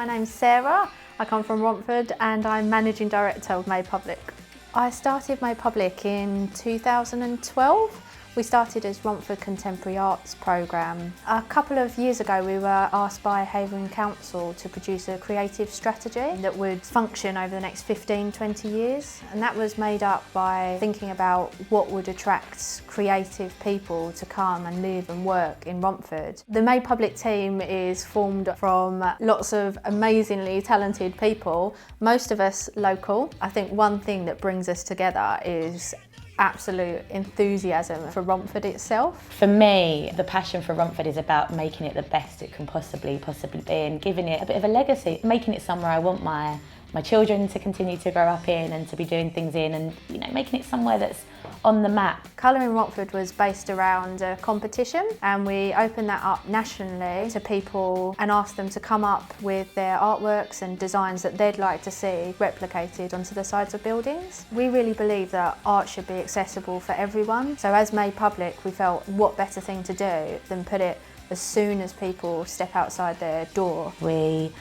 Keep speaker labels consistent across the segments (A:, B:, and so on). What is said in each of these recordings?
A: My name's Sarah, I come from Romford and I'm Managing Director of Made Public. I started Made Public in 2012. We started as Romford Contemporary Arts Programme. A couple of years ago we were asked by Havering Council to produce a creative strategy that would function over the next 15-20 years, and that was made up by thinking about what would attract creative people to come and live and work in Romford. The Made Public team is formed from lots of amazingly talented people, most of us local. I think one thing that brings us together is absolute enthusiasm for Romford itself.
B: For me, the passion for Romford is about making it the best it can possibly be and giving it a bit of a legacy, making it somewhere I want my children to continue to grow up in and to be doing things in, and making it somewhere that's on the map.
A: Colouring Romford was based around a competition, and we opened that up nationally to people and asked them to come up with their artworks and designs that they'd like to see replicated onto the sides of buildings. We really believe that art should be accessible for everyone, so as Made Public we felt what better thing to do than put it as soon as people step outside their door.
B: We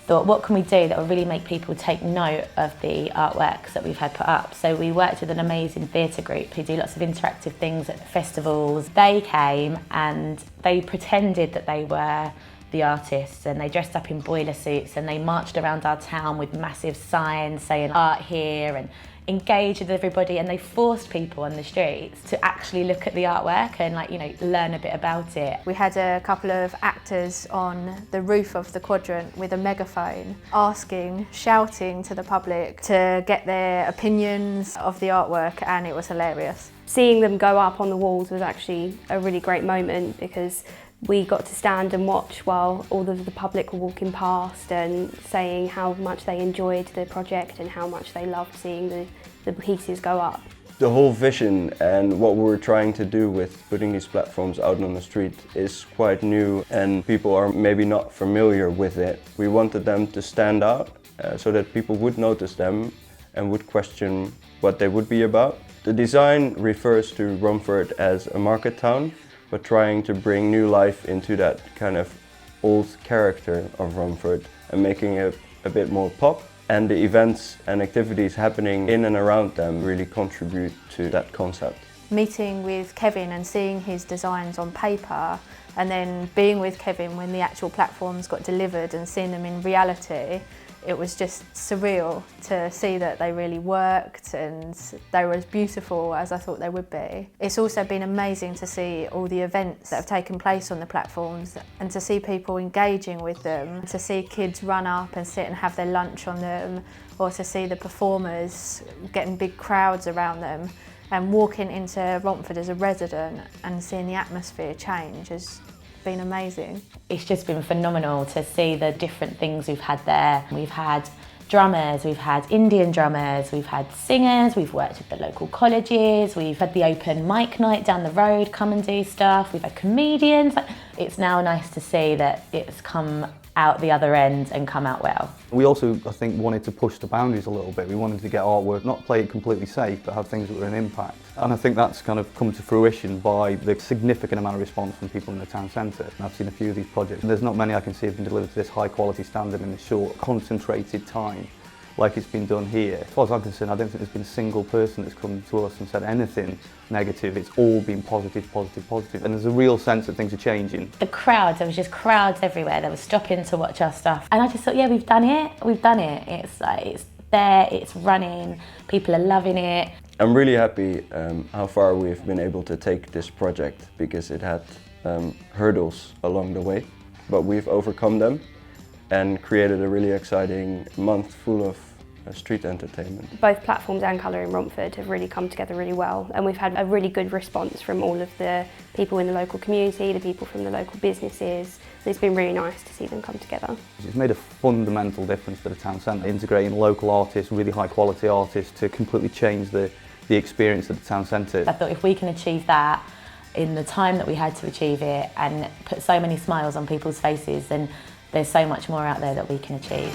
B: thought, what can we do that will really make people take note of the artworks that we've had put up? So we worked with an amazing theatre group who do lots of interactive things at festivals. They came and they pretended that they were the artists, and they dressed up in boiler suits and they marched around our town with massive signs saying art here and engage with everybody, and they forced people on the streets to actually look at the artwork and learn a bit about it.
A: We had a couple of actors on the roof of the quadrant with a megaphone shouting to the public to get their opinions of the artwork, and it was hilarious.
C: Seeing them go up on the walls was actually a really great moment, because we got to stand and watch while all of the public were walking past and saying how much they enjoyed the project and how much they loved seeing the pieces go up.
D: The whole vision and what we're trying to do with putting these platforms out on the street is quite new, and people are maybe not familiar with it. We wanted them to stand out so that people would notice them and would question what they would be about. The design refers to Romford as a market town, but trying to bring new life into that kind of old character of Romford and making it a bit more pop. And the events and activities happening in and around them really contribute to that concept.
A: Meeting with Kevin and seeing his designs on paper, and then being with Kevin when the actual platforms got delivered and seeing them in reality, it was just surreal to see that they really worked and they were as beautiful as I thought they would be. It's also been amazing to see all the events that have taken place on the platforms and to see people engaging with them, to see kids run up and sit and have their lunch on them, or to see the performers getting big crowds around them, and walking into Romford as a resident and seeing the atmosphere change has been amazing.
B: It's just been phenomenal to see the different things we've had there. We've had drummers, we've had Indian drummers, we've had singers, we've worked with the local colleges, we've had the open mic night down the road come and do stuff, we've had comedians. It's now nice to see that it's come out the other end and come out well.
E: We also, I think, wanted to push the boundaries a little bit. We wanted to get artwork, not play it completely safe, but have things that were an impact. And I think that's kind of come to fruition by the significant amount of response from people in the town centre. And I've seen a few of these projects, and there's not many I can see have been delivered to this high quality standard in a short, concentrated time, like it's been done here. As far as I'm concerned, I don't think there's been a single person that's come to us and said anything negative. It's all been positive, positive, positive. And there's a real sense that things are changing.
B: The crowds, there was just crowds everywhere. They were stopping to watch our stuff. And I just thought, yeah, we've done it. It's it's there, it's running, people are loving it.
D: I'm really happy how far we've been able to take this project, because it had hurdles along the way, but we've overcome them and created a really exciting month full of street entertainment.
C: Both platforms and Colouring Romford have really come together really well, and we've had a really good response from all of the people in the local community, the people from the local businesses. It's been really nice to see them come together.
E: It's made a fundamental difference to the town centre, integrating local artists, really high quality artists, to completely change the experience of the town centre.
B: I thought if we can achieve that in the time that we had to achieve it and put so many smiles on people's faces, then there's so much more out there that we can achieve.